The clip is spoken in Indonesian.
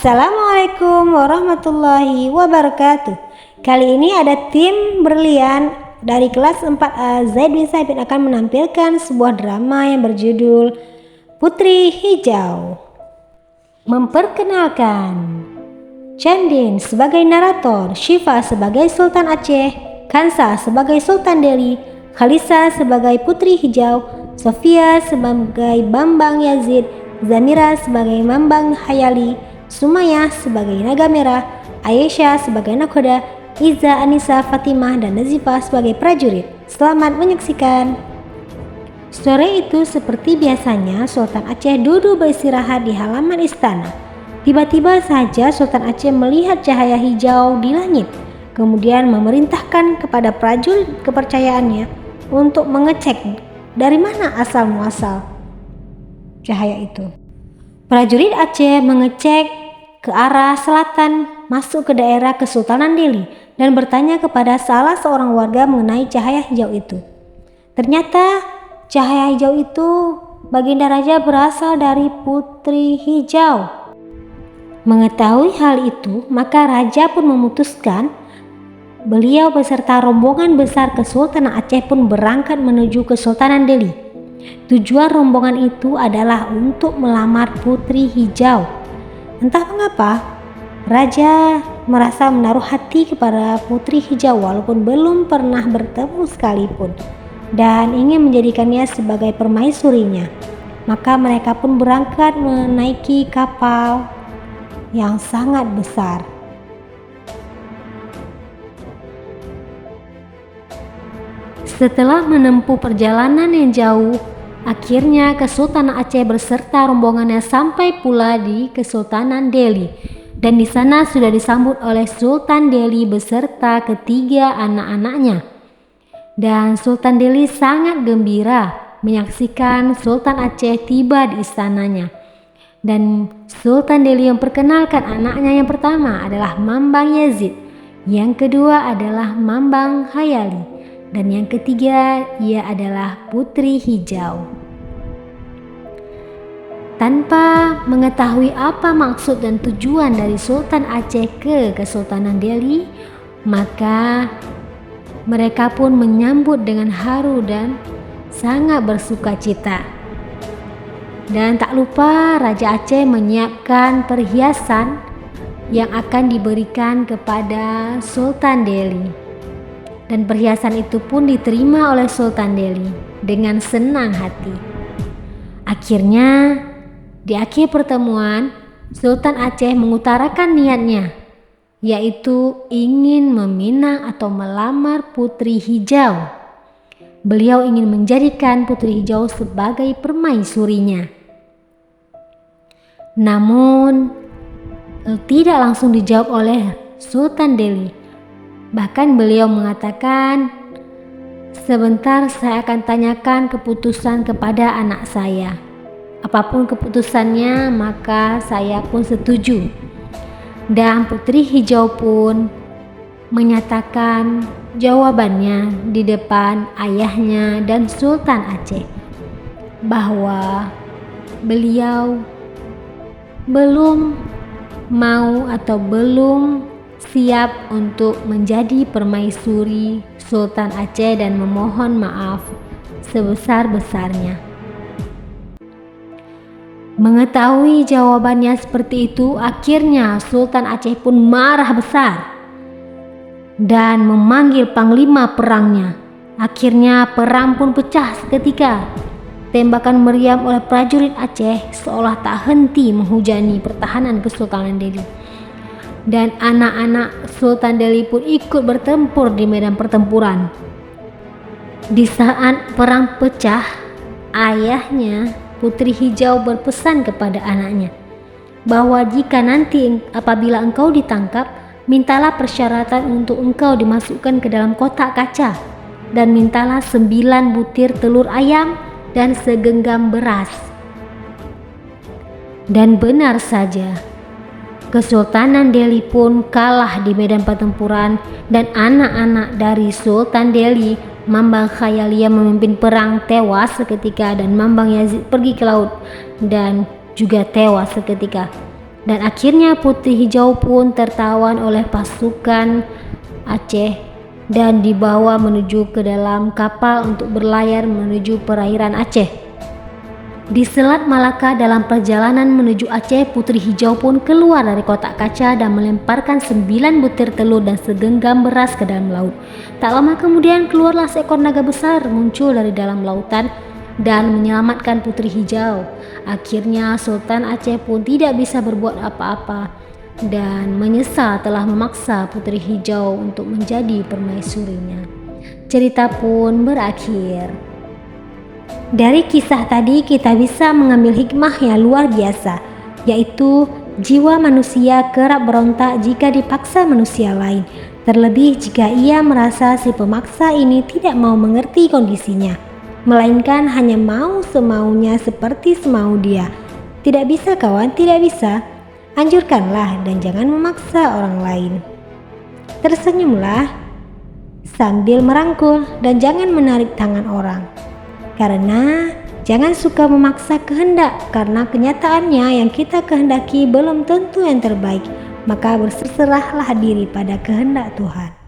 Assalamualaikum warahmatullahi wabarakatuh. Kali ini ada tim berlian dari kelas 4A Zaid bin Sabit akan menampilkan sebuah drama yang berjudul Putri Hijau. Memperkenalkan Chandin sebagai narator, Syifa sebagai Sultan Aceh, Kansa sebagai Sultan Delhi, Khalisa sebagai Putri Hijau, Sofia sebagai Bambang Yazid, Zamira sebagai Mambang Hayali, Sumayyah sebagai Naga Merah, Aisyah sebagai Nakhoda, Iza, Anissa, Fatimah, dan Nazifah sebagai prajurit. Selamat menyaksikan. Sore itu seperti biasanya Sultan Aceh duduk beristirahat di halaman istana. Tiba-tiba saja Sultan Aceh melihat cahaya hijau di langit, kemudian memerintahkan kepada prajurit kepercayaannya untuk mengecek dari mana asal muasal cahaya itu. Prajurit Aceh mengecek ke arah selatan masuk ke daerah Kesultanan Delhi dan bertanya kepada salah seorang warga mengenai cahaya hijau itu. Ternyata cahaya hijau itu baginda raja berasal dari Putri Hijau. Mengetahui hal itu, maka raja pun memutuskan beliau beserta rombongan besar Kesultanan Aceh pun berangkat menuju Kesultanan Delhi. Tujuan rombongan itu adalah untuk melamar Putri Hijau. Entah mengapa, raja merasa menaruh hati kepada Putri Hijau walaupun belum pernah bertemu sekalipun dan ingin menjadikannya sebagai permaisurinya. Maka mereka pun berangkat menaiki kapal yang sangat besar. Setelah menempuh perjalanan yang jauh, akhirnya Kesultanan Aceh beserta rombongannya sampai pula di Kesultanan Delhi, dan di sana sudah disambut oleh Sultan Delhi beserta ketiga anak-anaknya. Dan Sultan Delhi sangat gembira menyaksikan Sultan Aceh tiba di istananya. Dan Sultan Delhi memperkenalkan anaknya yang pertama adalah Mambang Yazid, yang kedua adalah Mambang Hayali, dan yang ketiga ia adalah Putri Hijau. Tanpa mengetahui apa maksud dan tujuan dari Sultan Aceh ke Kesultanan Delhi, maka mereka pun menyambut dengan haru dan sangat bersukacita. Dan tak lupa Raja Aceh menyiapkan perhiasan yang akan diberikan kepada Sultan Delhi. Dan perhiasan itu pun diterima oleh Sultan Delhi dengan senang hati. Akhirnya, di akhir pertemuan, Sultan Aceh mengutarakan niatnya, yaitu ingin meminang atau melamar Putri Hijau. Beliau ingin menjadikan Putri Hijau sebagai permaisurinya. Namun, tidak langsung dijawab oleh Sultan Delhi. Bahkan beliau mengatakan, "Sebentar saya akan tanyakan keputusan kepada anak saya. Apapun keputusannya maka saya pun setuju." Dan Putri Hijau pun menyatakan jawabannya di depan ayahnya dan Sultan Aceh, bahwa beliau belum mau atau belum siap untuk menjadi permaisuri Sultan Aceh dan memohon maaf sebesar-besarnya. Mengetahui jawabannya seperti itu, akhirnya Sultan Aceh pun marah besar dan memanggil panglima perangnya. Akhirnya perang pun pecah seketika. Tembakan meriam oleh prajurit Aceh seolah tak henti menghujani pertahanan Kesultanan Delhi. Dan anak-anak Sultan Delhi pun ikut bertempur di medan pertempuran. Di saat perang pecah, ayahnya Putri Hijau berpesan kepada anaknya bahwa jika nanti apabila engkau ditangkap, mintalah persyaratan untuk engkau dimasukkan ke dalam kotak kaca, dan mintalah 9 butir telur ayam dan segenggam beras. Dan benar saja, Kesultanan Delhi pun kalah di medan pertempuran, dan anak-anak dari Sultan Delhi, Mambang Hayali yang memimpin perang, tewas seketika, dan Mambang Yazid pergi ke laut dan juga tewas seketika. Dan akhirnya Putri Hijau pun tertawan oleh pasukan Aceh dan dibawa menuju ke dalam kapal untuk berlayar menuju perairan Aceh. Di Selat Malaka dalam perjalanan menuju Aceh, Putri Hijau pun keluar dari kotak kaca dan melemparkan 9 butir telur dan segenggam beras ke dalam laut. Tak lama kemudian keluarlah seekor naga besar muncul dari dalam lautan dan menyelamatkan Putri Hijau. Akhirnya Sultan Aceh pun tidak bisa berbuat apa-apa dan menyesal telah memaksa Putri Hijau untuk menjadi permaisurinya. Cerita pun berakhir. Dari kisah tadi kita bisa mengambil hikmah yang luar biasa, yaitu jiwa manusia kerap berontak jika dipaksa manusia lain, terlebih jika ia merasa si pemaksa ini tidak mau mengerti kondisinya, melainkan hanya mau semaunya seperti semau dia. Tidak bisa kawan, tidak bisa. Anjurkanlah dan jangan memaksa orang lain. Tersenyumlah sambil merangkul dan jangan menarik tangan orang. Karena jangan suka memaksa kehendak, karena kenyataannya yang kita kehendaki belum tentu yang terbaik. Maka berserahlah diri pada kehendak Tuhan.